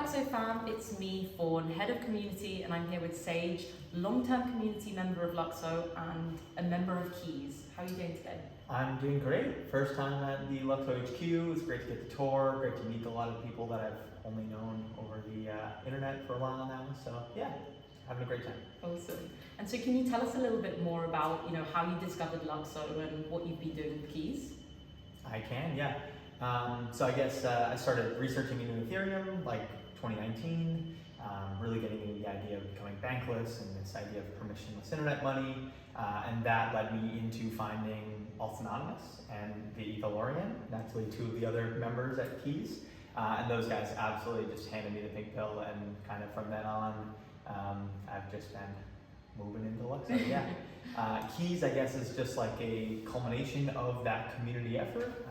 LUKSO fam, it's me, Fawn, Head of Community, and I'm here with Sage, long-term community member of LUKSO and a member of KEEZ. How are you doing today? I'm doing great. First time at the LUKSO HQ. It's great to get the tour, great to meet a lot of people that I've only known over the internet for a while now. So yeah, having a great time. Awesome. And so can you tell us a little bit more about, how you discovered LUKSO and what you've been doing with KEEZ? I can, yeah. So I guess I started researching into Ethereum like 2019, really getting into the idea of becoming bankless and this idea of permissionless internet money, and that led me into finding Alts Anonymous and the Ethylorian, naturally two of the other members at KEEZ, and those guys absolutely just handed me the pink pill, and kind of from then on, I've just been moving into LUKSO, yeah. KEEZ, I guess, is just like a culmination of that community effort.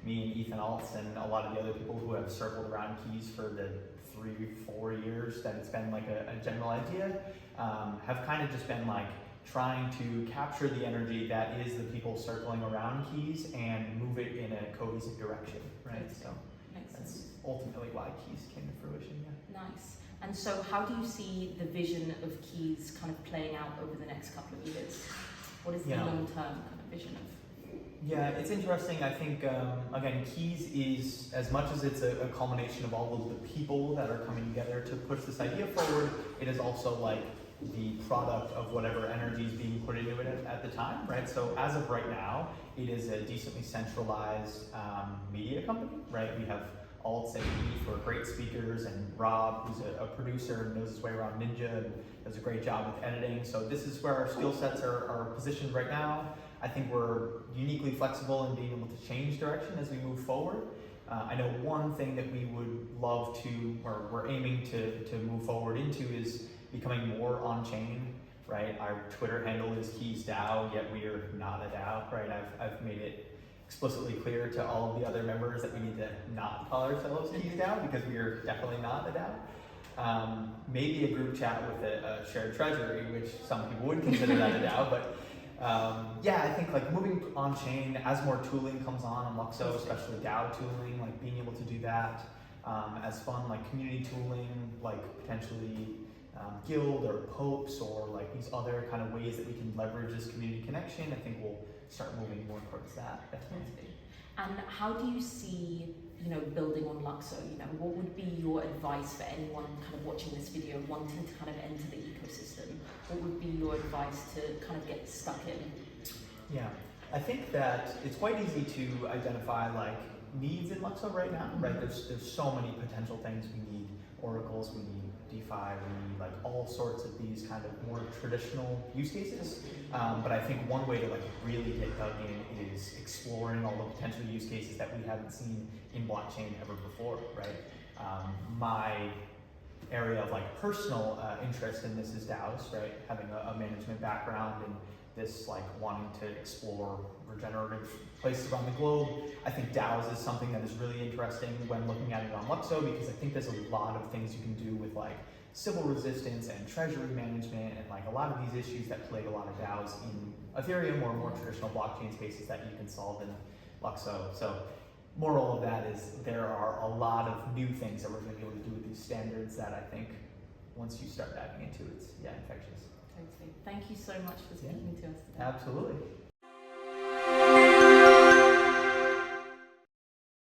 Me and Ethan Alts and a lot of the other people who have circled around KEEZ for the 3-4 years that it's been like a general idea, have kind of just been like trying to capture the energy that is the people circling around KEEZ and move it in a cohesive direction, right? So that's ultimately why KEEZ came to fruition, yeah. Nice. And so how do you see the vision of KEEZ kind of playing out over the next couple of years? What is the long-term kind of vision of? Yeah, it's interesting. I think, again, KEEZ is, as much as it's a culmination of all of the people that are coming together to push this idea forward, it is also like the product of whatever energy is being put into it at the time, right? So as of right now, it is a decently centralized media company, right? We have Alts and Eve, who are great speakers, and Rob, who's a producer and knows his way around Ninja and does a great job with editing. So this is where our skill sets are positioned right now. I think we're uniquely flexible in being able to change direction as we move forward. I know one thing that we would love to, or we're aiming to move forward into, is becoming more on-chain, right? Our Twitter handle is KEEZDAO, yet we are not a DAO, right? I've made it explicitly clear to all of the other members that we need to not call ourselves KEEZDAO because we are definitely not a DAO. Maybe a group chat with a shared treasury, which some people would consider that a DAO, but yeah, I think like moving on chain as more tooling comes on LUKSO, especially DAO tooling, like being able to do that as fun, like community tooling, like potentially guild or popes or like these other kind of ways that we can leverage this community connection. I think we'll start moving more towards that. Definitely. And how do you see, building on LUKSO? What would be your advice for anyone kind of watching this video, wanting to kind of enter the ecosystem? What would be your advice to kind of get stuck in? Yeah, I think that it's quite easy to identify like needs in LUKSO right now, right? There's so many potential things. We need oracles, we need DeFi, we need like all sorts of these kind of more traditional use cases. But I think one way to like really get dug in is exploring all the potential use cases that we haven't seen in blockchain ever before, right? My area of like personal interest in this is DAOs, right? Having a management background and this like wanting to explore regenerative places around the globe. I think DAOs is something that is really interesting when looking at it on LUKSO, because I think there's a lot of things you can do with like civil resistance and treasury management and like a lot of these issues that plague a lot of DAOs in Ethereum or more traditional blockchain spaces that you can solve in LUKSO. So moral of that is there are a lot of new things that we're going to be able to do with these standards that I think once you start diving into it's infectious. Totally. Thank you so much for speaking to us today. Absolutely.